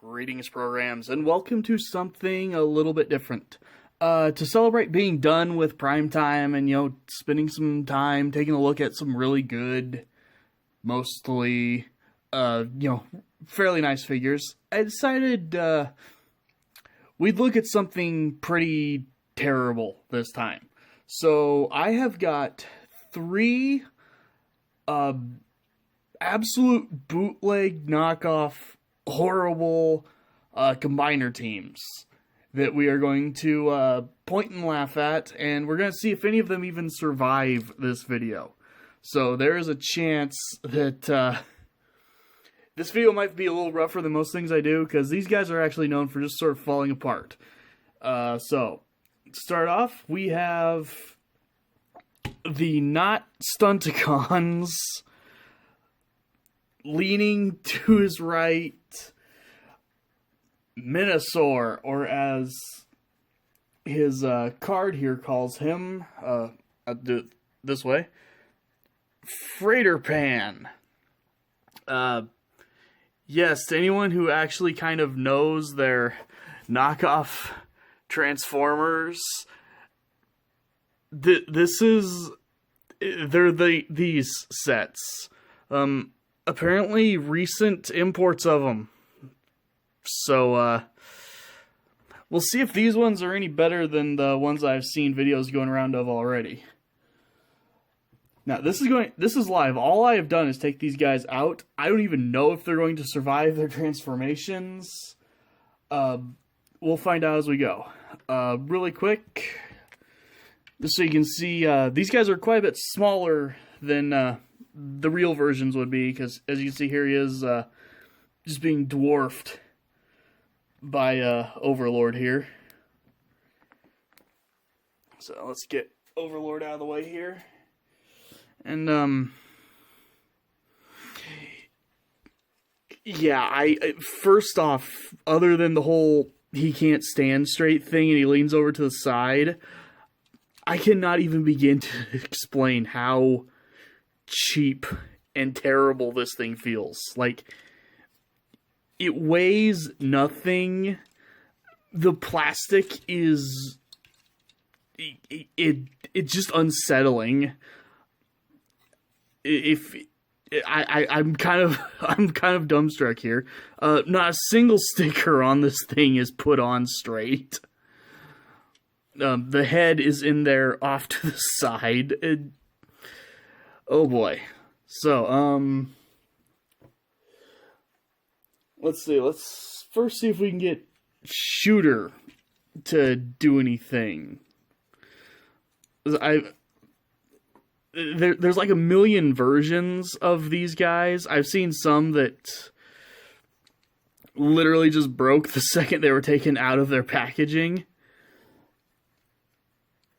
Greetings, programs, and welcome to something a little bit different. To celebrate being done with prime time and, spending some time taking a look at some really good, mostly, fairly nice figures, I decided, we'd look at something pretty terrible this time. So, I have got three, absolute bootleg knockoff horrible combiner teams that we are going to point and laugh at, and we're going to see if any of them even survive this video. So there is a chance that this video might be a little rougher than most things I do, because these guys are actually known for just sort of falling apart. So, to start off, we have the not Stunticons leaning to his right Minosaur, or as his card here calls him, I'll do it this way, Freighter Pan. Yes, to anyone who actually kind of knows their knockoff Transformers, these sets. Apparently recent imports of them. So, we'll see if these ones are any better than the ones I've seen videos going around of already. Now, this is live. All I have done is take these guys out. I don't even know if they're going to survive their transformations. We'll find out as we go. Really quick, just so you can see, these guys are quite a bit smaller than, the real versions would be, because as you can see here, he is, just being dwarfed by Overlord here. So let's get Overlord out of the way here. And yeah, I first off, other than the whole he can't stand straight thing and he leans over to the side, I cannot even begin to explain how cheap and terrible this thing feels. Like, it weighs nothing. The plastic is it's just unsettling. I'm kind of dumbstruck here. Not a single sticker on this thing is put on straight. The head is in there off to the side. Oh boy. So, let's see. Let's first see if we can get Shooter to do anything. There's like a million versions of these guys. I've seen some that literally just broke the second they were taken out of their packaging.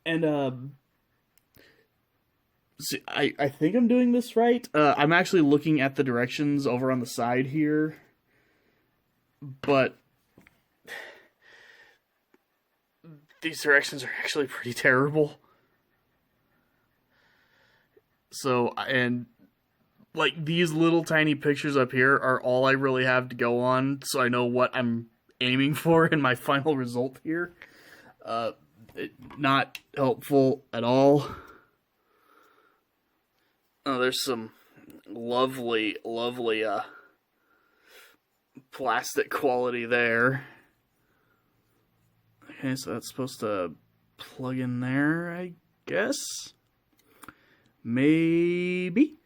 And, see, I think I'm doing this right. I'm actually looking at the directions over on the side here. But these directions are actually pretty terrible. So, and like these little tiny pictures up here are all I really have to go on, so I know what I'm aiming for in my final result here. Not helpful at all. Oh, there's some lovely plastic quality there. Okay, so that's supposed to plug in there, I guess. Maybe.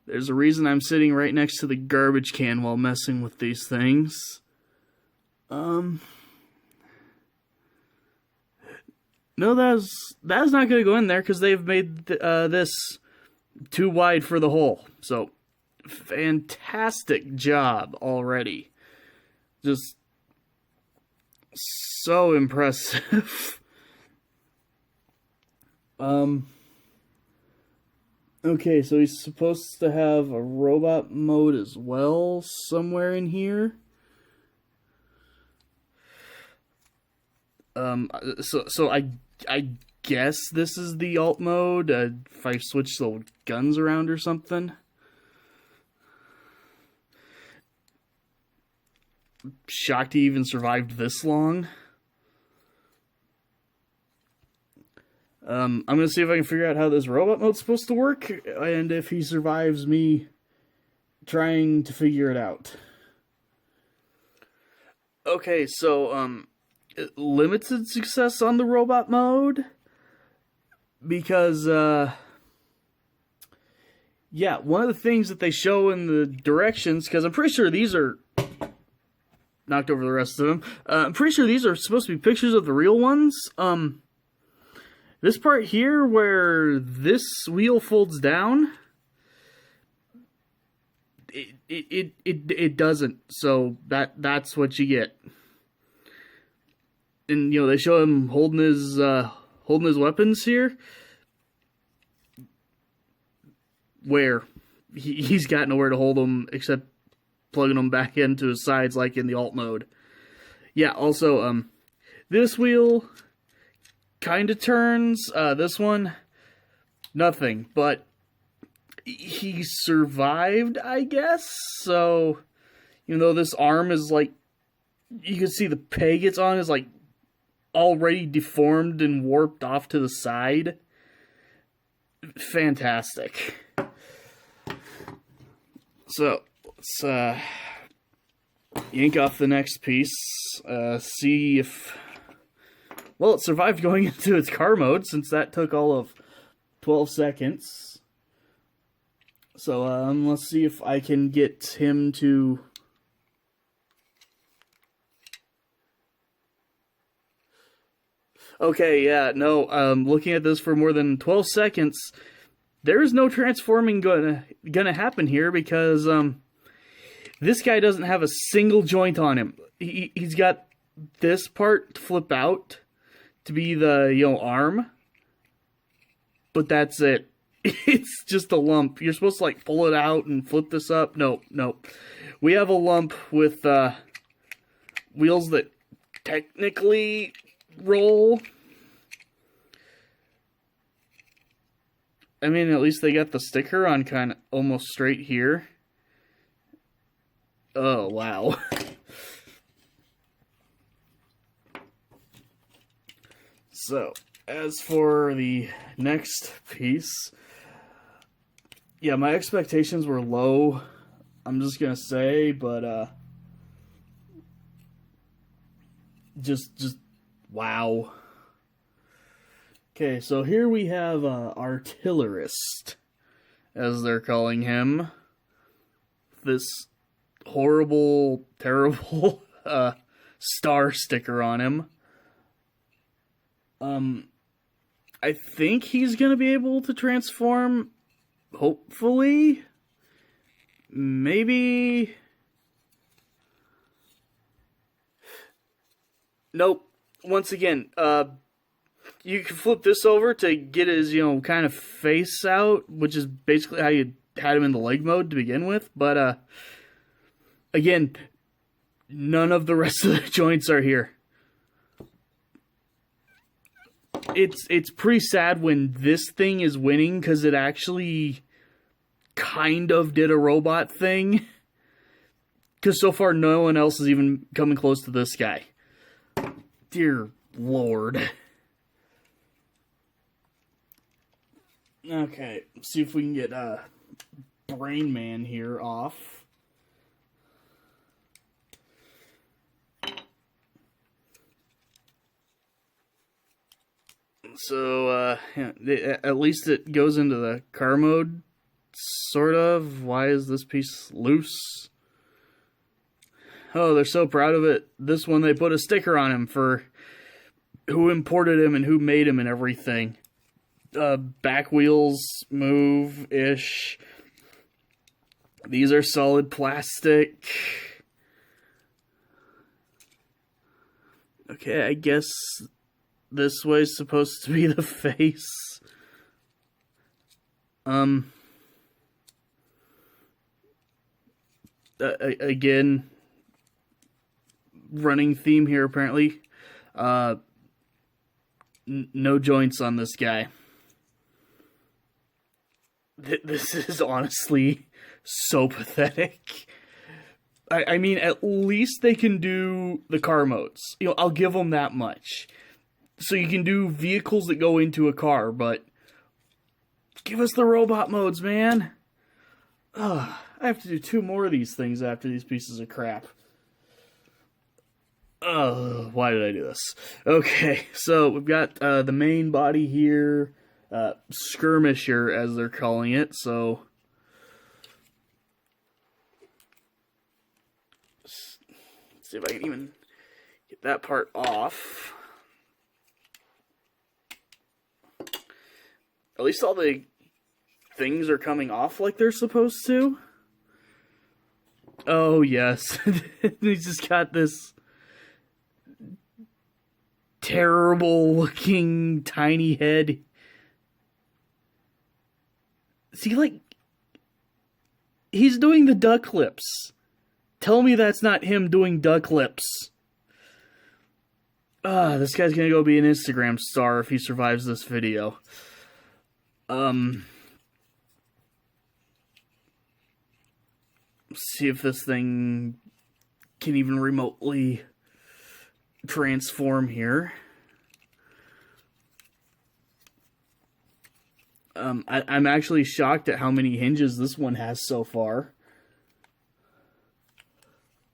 There's a reason I'm sitting right next to the garbage can while messing with these things. No, that's not going to go in there because they've made this too wide for the hole. So, fantastic job already. Just so impressive. Okay, so he's supposed to have a robot mode as well somewhere in here. So I guess this is the alt mode, if I switch the guns around or something. shocked he even survived this long. I'm going to see if I can figure out how this robot mode's supposed to work, and if he survives me trying to figure it out. Okay, so, limited success on the robot mode, because, yeah, one of the things that they show in the directions, because I'm pretty sure these are knocked over the rest of them, I'm pretty sure these are supposed to be pictures of the real ones. This part here where this wheel folds down, it doesn't. So that's what you get. And they show him holding his weapons here. Where he's got nowhere to hold them except plugging them back into his sides like in the alt mode. Yeah. Also, this wheel kind of turns. This one, nothing. But he survived, I guess. So, even though this arm is like, you can see the peg it's on is like already deformed and warped off to the side. Fantastic. So, let's yank off the next piece. See if... Well, it survived going into its car mode, since that took all of 12 seconds. So, let's see if I can get him to... Okay, yeah, no, looking at this for more than 12 seconds, there is no transforming gonna happen here, because, this guy doesn't have a single joint on him. He's got this part to flip out to be the, arm. But that's it. It's just a lump. You're supposed to, like, pull it out and flip this up. No. We have a lump with, wheels that technically roll. I mean, at least they got the sticker on kind of almost straight here. Oh, wow. So, as for the next piece, yeah, my expectations were low, I'm just gonna say, but, just, wow. Okay, so here we have, Artillerist, as they're calling him. This horrible, terrible, star sticker on him. I think he's gonna be able to transform, hopefully. Maybe. Nope. Once again, you can flip this over to get his, kind of face out, which is basically how you had him in the leg mode to begin with, but, again, none of the rest of the joints are here. It's pretty sad when this thing is winning, because it actually kind of did a robot thing. Because so far no one else is even coming close to this guy. Dear Lord. Okay, see if we can get Brain Man here off. So, at least it goes into the car mode, sort of. Why is this piece loose? Oh, they're so proud of it. This one, they put a sticker on him for who imported him and who made him and everything. Back wheels move-ish. These are solid plastic. Okay, I guess this way's supposed to be the face. Again, running theme here apparently. No joints on this guy. This is honestly so pathetic. I mean, at least they can do the car modes. You know, I'll give them that much. So you can do vehicles that go into a car, but give us the robot modes, man. Ugh, I have to do 2 more of these things after these pieces of crap. Ugh, why did I do this? Okay, so we've got the main body here, skirmisher as they're calling it, so let's see if I can even get that part off. At least all the things are coming off like they're supposed to. Oh, yes. He's just got this terrible looking tiny head. See, like, he's doing the duck lips. Tell me that's not him doing duck lips. This guy's gonna go be an Instagram star if he survives this video. See if this thing can even remotely transform here. I'm actually shocked at how many hinges this one has so far.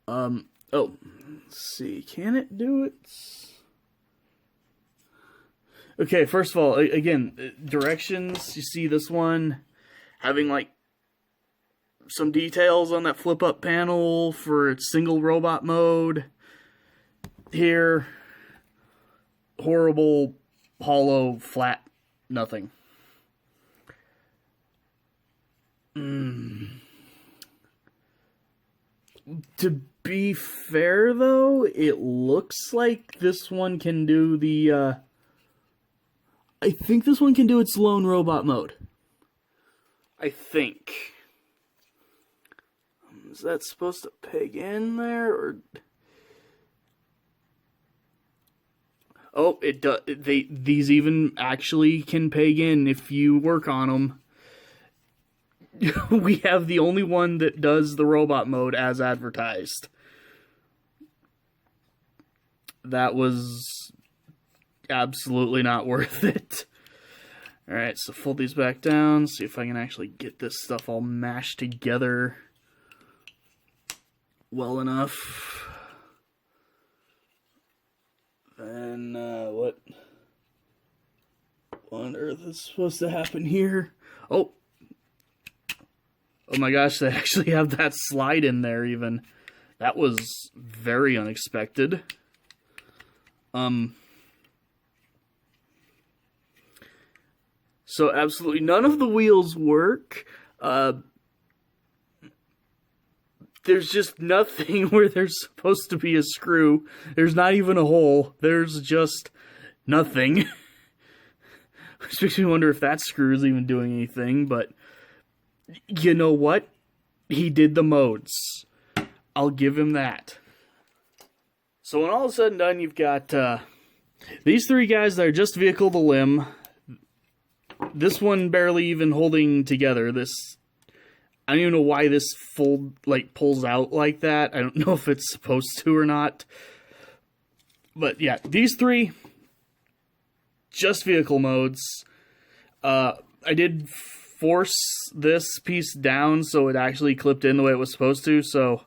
Oh, let's see. Can it do it? Okay, first of all, again, directions. You see this one having, like, some details on that flip-up panel for its single robot mode. Here, horrible, hollow, flat, nothing. To be fair, though, it looks like this one can do the, I think this one can do its lone robot mode. I think. Is that supposed to peg in there, or... Oh, it does. These even actually can peg in if you work on them. We have the only one that does the robot mode as advertised. That was absolutely not worth it. Alright, so fold these back down, see if I can actually get this stuff all mashed together well enough. Then, what on earth is supposed to happen here? Oh my gosh, they actually have that slide in there even. That was very unexpected. So absolutely none of the wheels work. There's just nothing where there's supposed to be a screw. There's not even a hole. There's just nothing. Which makes me wonder if that screw is even doing anything, but you know what? He did the modes. I'll give him that. So when all is said and done, you've got these 3 guys that are just vehicle to limb. This one barely even holding together. I don't even know why this pulls out like that. I don't know if it's supposed to or not. But yeah, these 3, just vehicle modes. I did force this piece down so it actually clipped in the way it was supposed to, so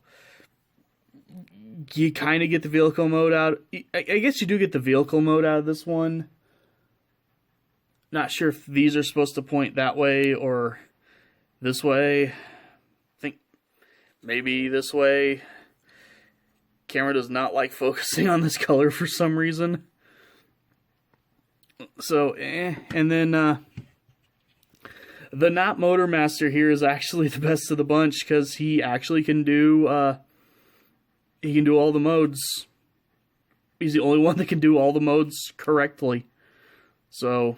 you kind of get the vehicle mode out. I guess you do get the vehicle mode out of this one. Not sure if these are supposed to point that way or this way. I think maybe this way. Camera does not like focusing on this color for some reason. So, and then the Not Motor Master here is actually the best of the bunch because he actually can do all the modes. He's the only one that can do all the modes correctly. So,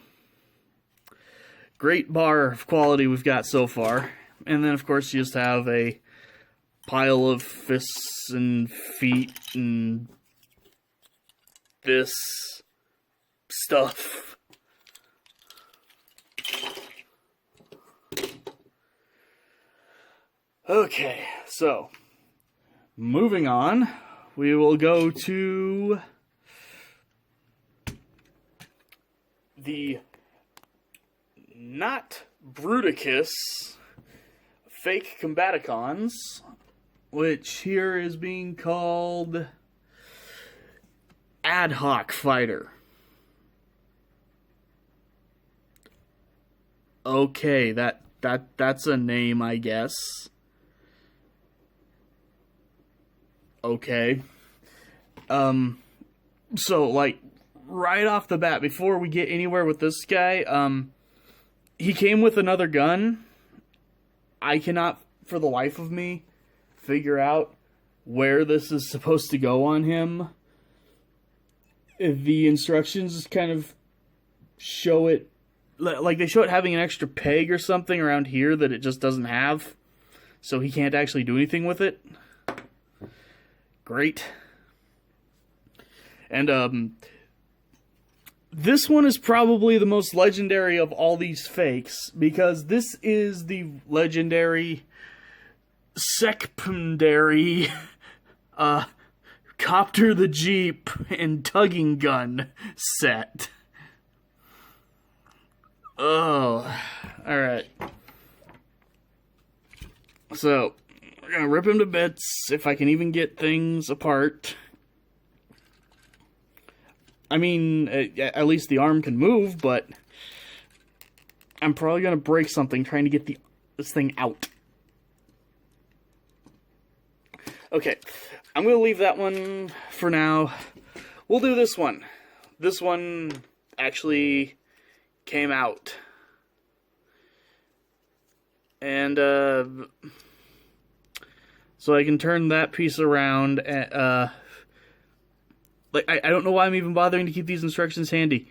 great bar of quality we've got so far. And then, of course, you just have a pile of fists and feet and this stuff. Okay, so Moving on, we will go to the not Bruticus fake Combaticons, which here is being called Ad Hoc Fighter. Okay, that's a name, I guess. Okay. So, like, right off the bat, before we get anywhere with this guy, he came with another gun. I cannot, for the life of me, figure out where this is supposed to go on him. The instructions kind of show it, like they show it having an extra peg or something around here that it just doesn't have, so he can't actually do anything with it. Great. And, this one is probably the most legendary of all these fakes, because this is the legendary secondary Copter the Jeep and Tugging Gun set. Oh, alright. So, we're gonna rip him to bits, if I can even get things apart. I mean, at least the arm can move, but I'm probably gonna break something trying to get this thing out. Okay, I'm gonna leave that one for now. We'll do this one. This one actually came out. And, so I can turn that piece around and, like, I don't know why I'm even bothering to keep these instructions handy.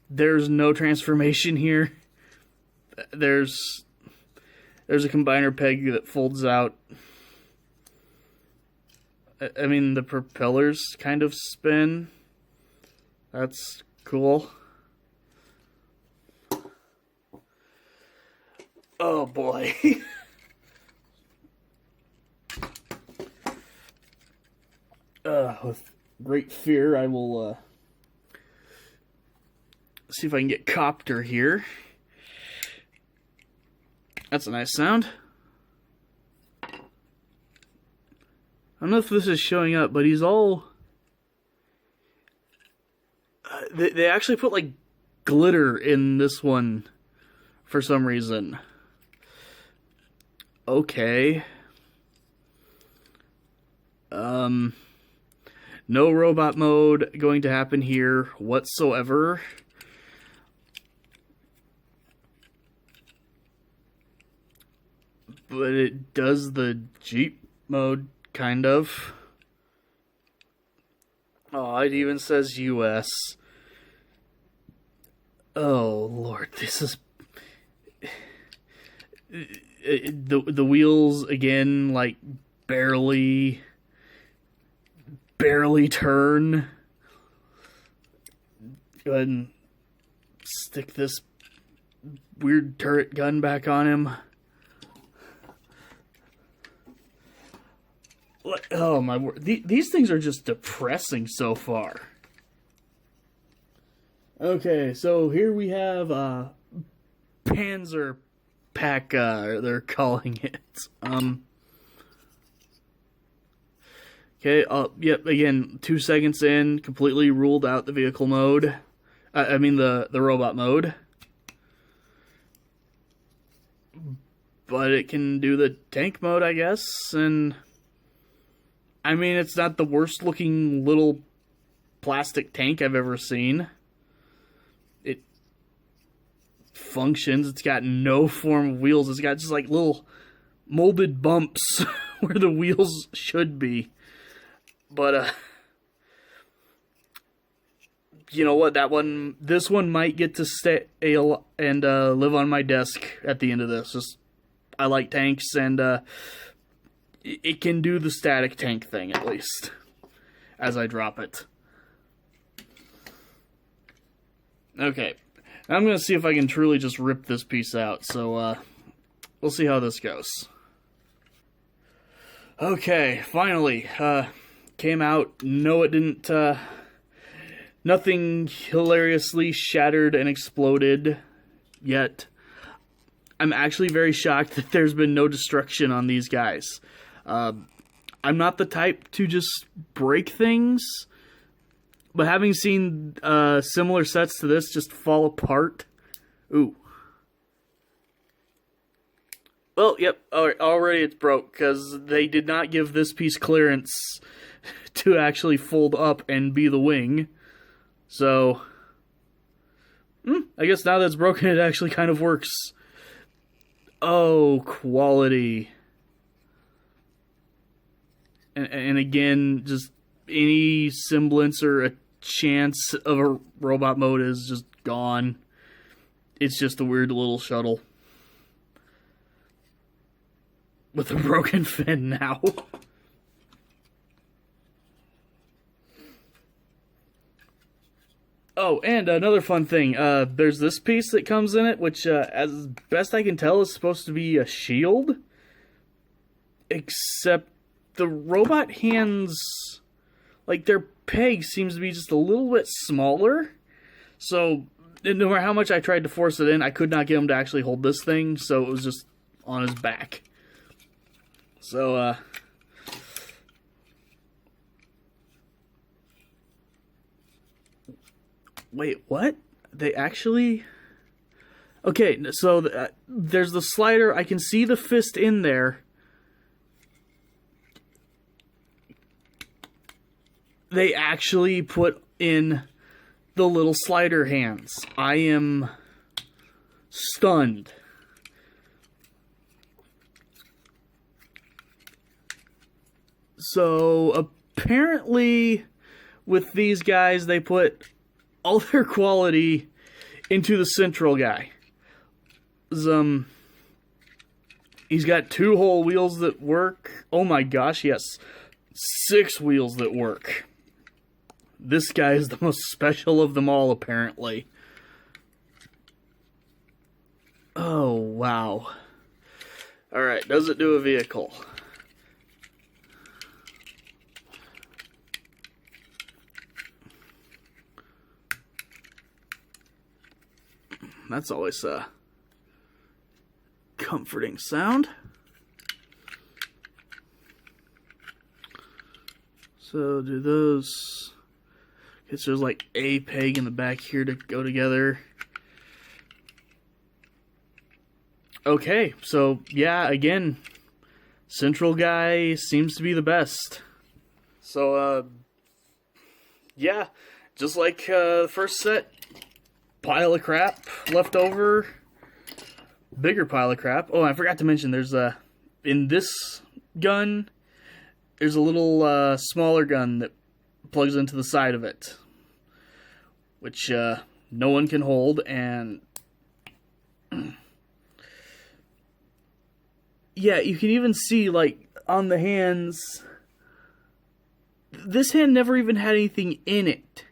There's no transformation here. There's a combiner peg that folds out. I mean, the propellers kind of spin. That's cool. Oh boy. With great fear, I will see if I can get Copter here. That's a nice sound. I don't know if this is showing up, but he's all... They actually put, like, glitter in this one for some reason. Okay. No robot mode going to happen here whatsoever. But it does the Jeep mode, kind of. Oh, it even says US. Oh, Lord, this is... The wheels, again, like, barely turn. Go ahead and stick this weird turret gun back on him. Oh my word. These things are just depressing so far. Okay, so here we have Panzer Pack, they're calling it. Okay, yep, again, 2 seconds in, completely ruled out the vehicle mode. I mean the robot mode. But it can do the tank mode, I guess, and... I mean, it's not the worst looking little plastic tank I've ever seen. It functions, it's got no form of wheels, it's got just like little molded bumps where the wheels should be. But, you know what, this one might get to stay and live on my desk at the end of this. Just, I like tanks, and it can do the static tank thing, at least, as I drop it. Okay, now I'm going to see if I can truly just rip this piece out, so we'll see how this goes. Okay, finally, came out. No, it didn't, nothing hilariously shattered and exploded yet. I'm actually very shocked that there's been no destruction on these guys. I'm not the type to just break things, but having seen similar sets to this just fall apart, ooh. Well, yep, already it's broke, because they did not give this piece clearance to actually fold up and be the wing. So, I guess now that it's broken, it actually kind of works. Oh, quality. And again, just any semblance or a chance of a robot mode is just gone. It's just a weird little shuttle with a broken fin now. Oh, and another fun thing, there's this piece that comes in it, which, as best I can tell, is supposed to be a shield. Except the robot hands, like, their peg seems to be just a little bit smaller. So, no matter how much I tried to force it in, I could not get him to actually hold this thing, so it was just on his back. So, wait, what? They actually... Okay, so there's the slider. I can see the fist in there. They actually put in the little slider hands. I am stunned. So, apparently, with these guys, they put all their quality into the central guy. He's got 2 whole wheels that work. Oh my gosh, yes. 6 wheels that work. This guy is the most special of them all, apparently. Oh, wow. Alright, does it do a vehicle? That's always a comforting sound. So do those... Okay, so there's like a peg in the back here to go together. Okay, so yeah, again, central guy seems to be the best. So, yeah, just like the first set, pile of crap left over, bigger pile of crap. Oh, I forgot to mention, there's in this gun, there's a little smaller gun that plugs into the side of it, which no one can hold, and yeah, you can even see, like, on the hands, this hand never even had anything in it.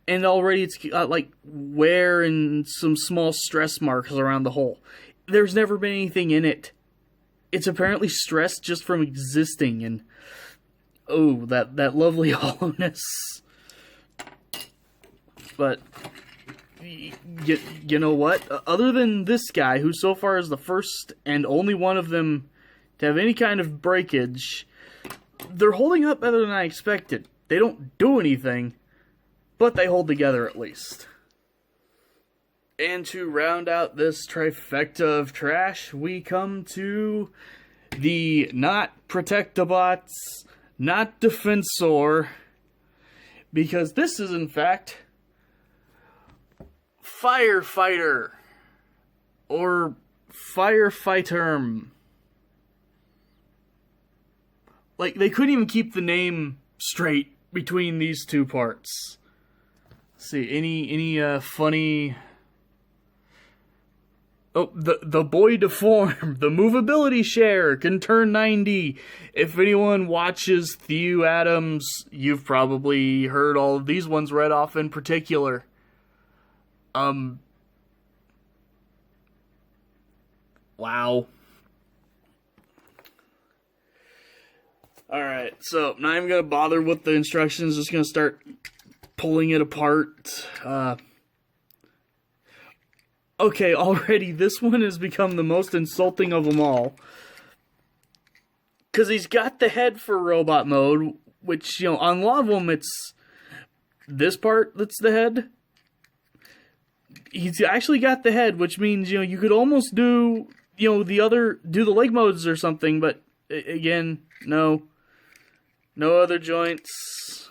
And already it's got, like, wear and some small stress marks around the hole. There's never been anything in it. It's apparently stressed just from existing, and oh, that lovely hollowness. But you know what? Other than this guy, who so far is the first and only one of them to have any kind of breakage, they're holding up better than I expected. They don't do anything, but they hold together at least. And to round out this trifecta of trash, we come to the not Protectobots, not Defensor, because this is in fact Firefighter, or Firefighter. Like, they couldn't even keep the name straight between these two parts. Let's see, any funny... Oh, the boy deformed, the movability share can turn 90. If anyone watches Thew Adams, you've probably heard all of these ones read off in particular. Wow. Alright, so not even going to bother with the instructions, just going to start pulling it apart. Okay, already this one has become the most insulting of them all. Because he's got the head for robot mode, which, you know, on a lot of them it's this part that's the head. He's actually got the head, which means, you know, you could almost do, you know, do the leg modes or something, but again, no. No other joints.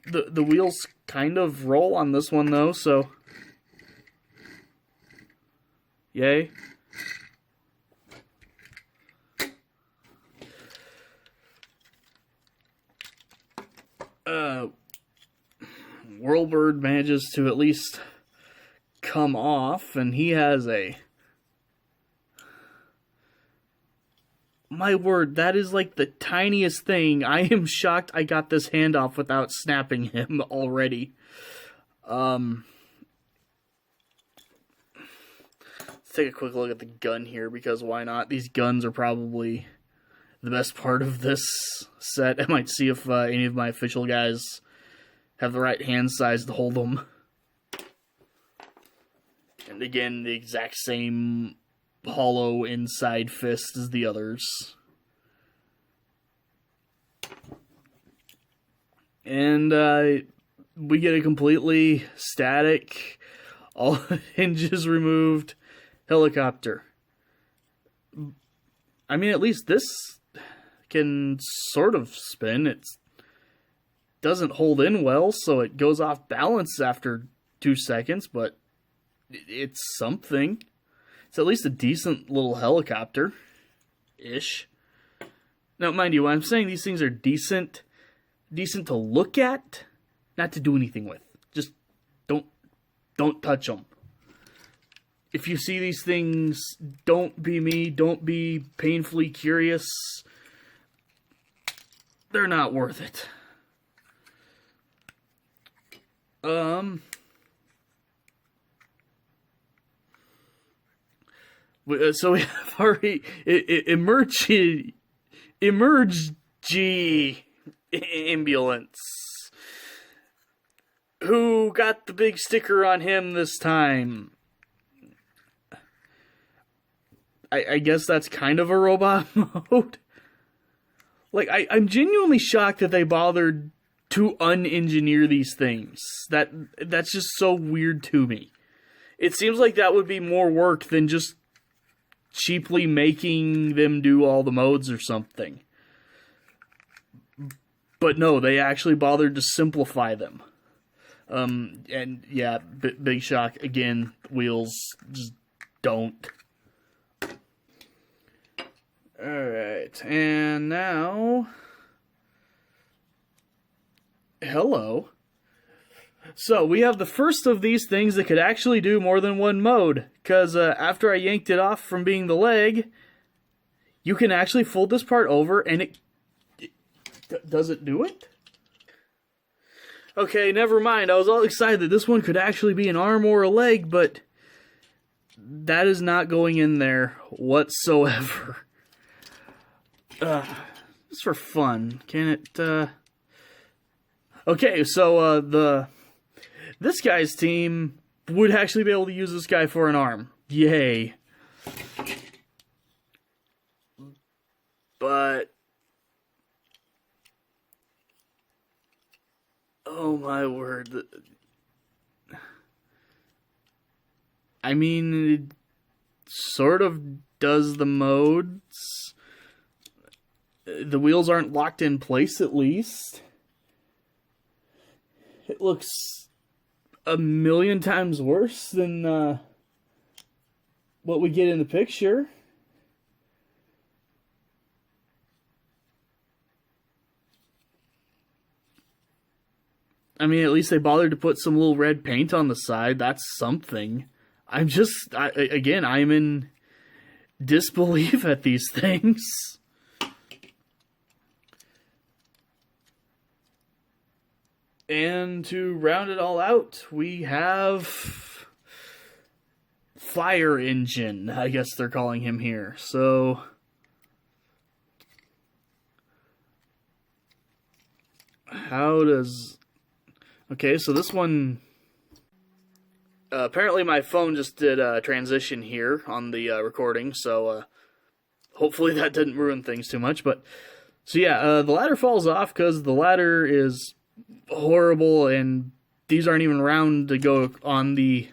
The wheels kind of roll on this one, though, so yay. Whirlbird manages to at least come off, and he has a... My word, that is like the tiniest thing. I am shocked I got this hand off without snapping him already. Let's take a quick look at the gun here, because why not? These guns are probably the best part of this set. I might see if any of my official guys have the right hand size to hold them. And again, the exact same hollow inside fist as the others. And we get a completely static, all hinges removed helicopter. I mean, at least this can sort of spin. It doesn't hold in well, so it goes off balance after 2 seconds, but it's something. It's at least a decent little helicopter-ish. Now, mind you, when I'm saying these things are decent to look at, not to do anything with. Just don't touch them. If you see these things, don't be me. Don't be painfully curious. They're not worth it. So we have our emergency ambulance. Who got the big sticker on him this time? I guess that's kind of a robot mode. Like, I'm genuinely shocked that they bothered to unengineer these things. That's just so weird to me. It seems like that would be more work than just cheaply making them do all the modes or something. But no, they actually bothered to simplify them. And yeah, big shock. Again, wheels just don't. Alright, and now... Hello. So, we have the first of these things that could actually do more than one mode. Because after I yanked it off from being the leg, you can actually fold this part over and it does it do it? Okay, never mind. I was all excited that this one could actually be an arm or a leg, but that is not going in there whatsoever. Just for fun. Can it, Okay, so, this guy's team would actually be able to use this guy for an arm. Yay. But... oh my word. I mean, it sort of does the modes. The wheels aren't locked in place, at least. It looks a million times worse than what we get in the picture. I mean, at least they bothered to put some little red paint on the side. That's something. I'm in disbelief at these things. And to round it all out, we have Fire Engine, I guess they're calling him here. So, how does... Okay, so this one... apparently my phone just did a transition here on the recording, so hopefully that didn't ruin things too much. But so yeah, the ladder falls off because the ladder is horrible, and these aren't even round to go on the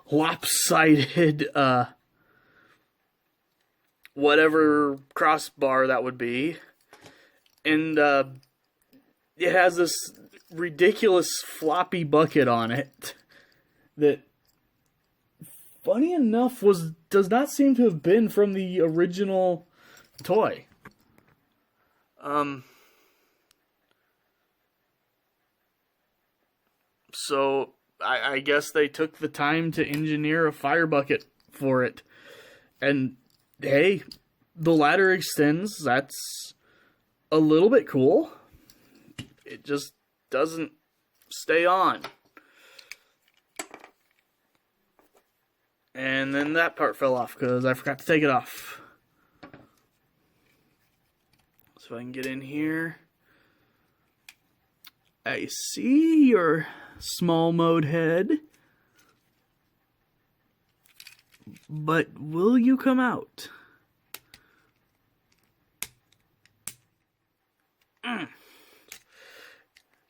lopsided whatever crossbar that would be. And it has this ridiculous floppy bucket on it that, funny enough, does not seem to have been from the original toy. So I guess they took the time to engineer a fire bucket for it. And hey, the ladder extends. That's a little bit cool. It just doesn't stay on. And then that part fell off because I forgot to take it off. So I can get in here. I see your small mode head. But will you come out?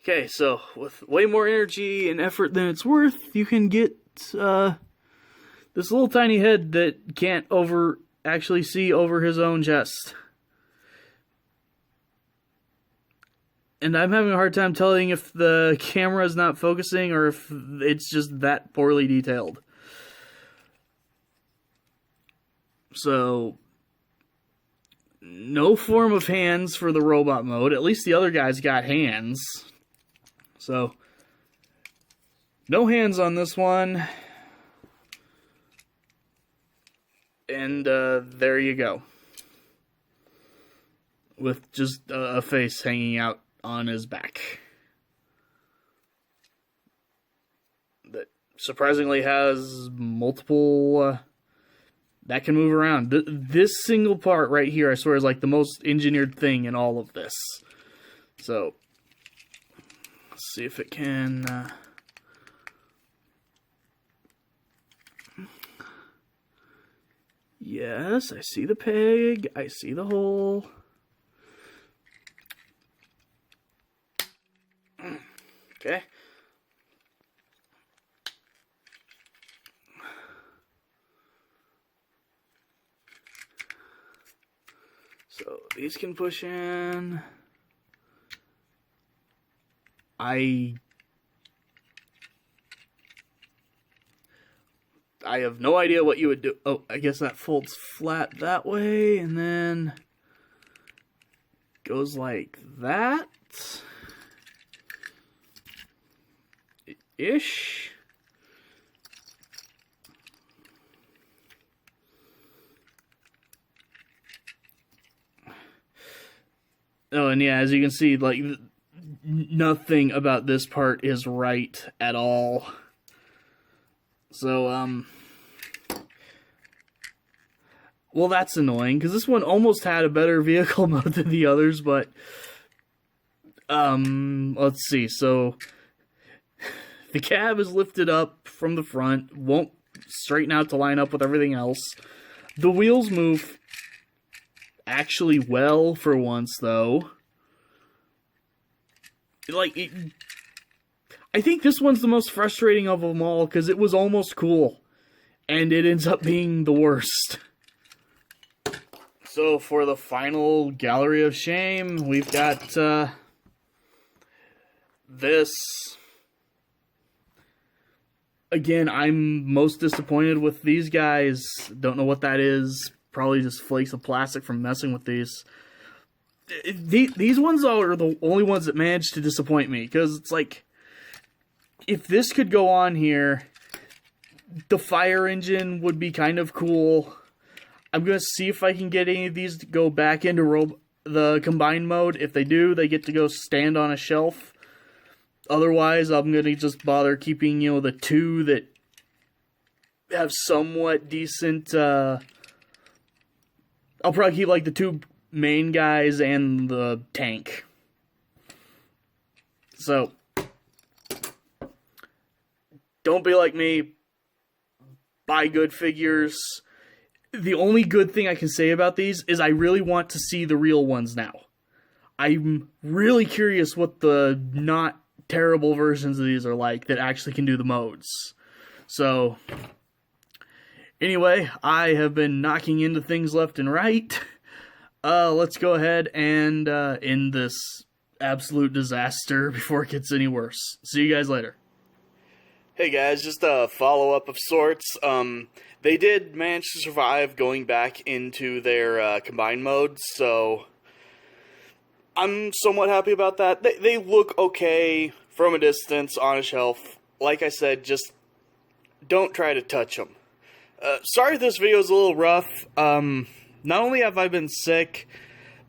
Okay, so with way more energy and effort than it's worth, you can get this little tiny head that can't actually see over his own chest. And I'm having a hard time telling if the camera is not focusing or if it's just that poorly detailed. So, no form of hands for the robot mode. At least the other guys got hands. So, no hands on this one. And there you go. With just a face hanging out on his back. That surprisingly has multiple... that can move around. This single part right here, I swear, is like the most engineered thing in all of this. So, let's see if it can... Yes, I see the peg. I see the hole. Okay. So these can push in. I have no idea what you would do. Oh, I guess that folds flat that way and then goes like that. Ish. Oh, and yeah, as you can see, like, nothing about this part is right at all. So, well, that's annoying, because this one almost had a better vehicle mode than the others, but, let's see, so, the cab is lifted up from the front, won't straighten out to line up with everything else. The wheels move actually well for once, though. Like, I think this one's the most frustrating of them all, because it was almost cool, and it ends up being the worst. So, for the final Gallery of Shame, we've got, this. Again, I'm most disappointed with these guys. Don't know what that is. Probably just flakes of plastic from messing with these. These ones are the only ones that manage to disappoint me. Because it's like, if this could go on here, the fire engine would be kind of cool. I'm going to see if I can get any of these to go back into the combined mode. If they do, they get to go stand on a shelf. Otherwise, I'm going to just bother keeping, you know, the two that have somewhat decent, I'll probably keep, like, the two main guys and the tank. So, don't be like me. Buy good figures. The only good thing I can say about these is I really want to see the real ones now. I'm really curious what the not terrible versions of these are like that actually can do the modes. So, anyway, I have been knocking into things left and right. Let's go ahead and end this absolute disaster before it gets any worse. See you guys later. Hey guys, just a follow-up of sorts. They did manage to survive going back into their combined modes, so I'm somewhat happy about that. They look okay from a distance on a shelf. Like I said, just don't try to touch them. Sorry this video is a little rough. Not only have I been sick,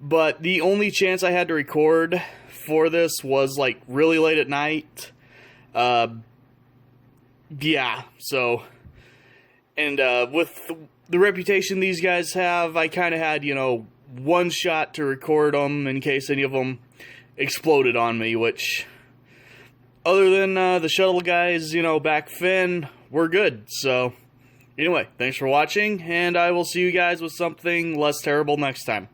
but the only chance I had to record for this was like really late at night. Yeah, so, and with the reputation these guys have, I kind of had, you know, one shot to record them in case any of them exploded on me, which, other than the shuttle guys, you know, back fin, we're good. So, anyway, thanks for watching, and I will see you guys with something less terrible next time.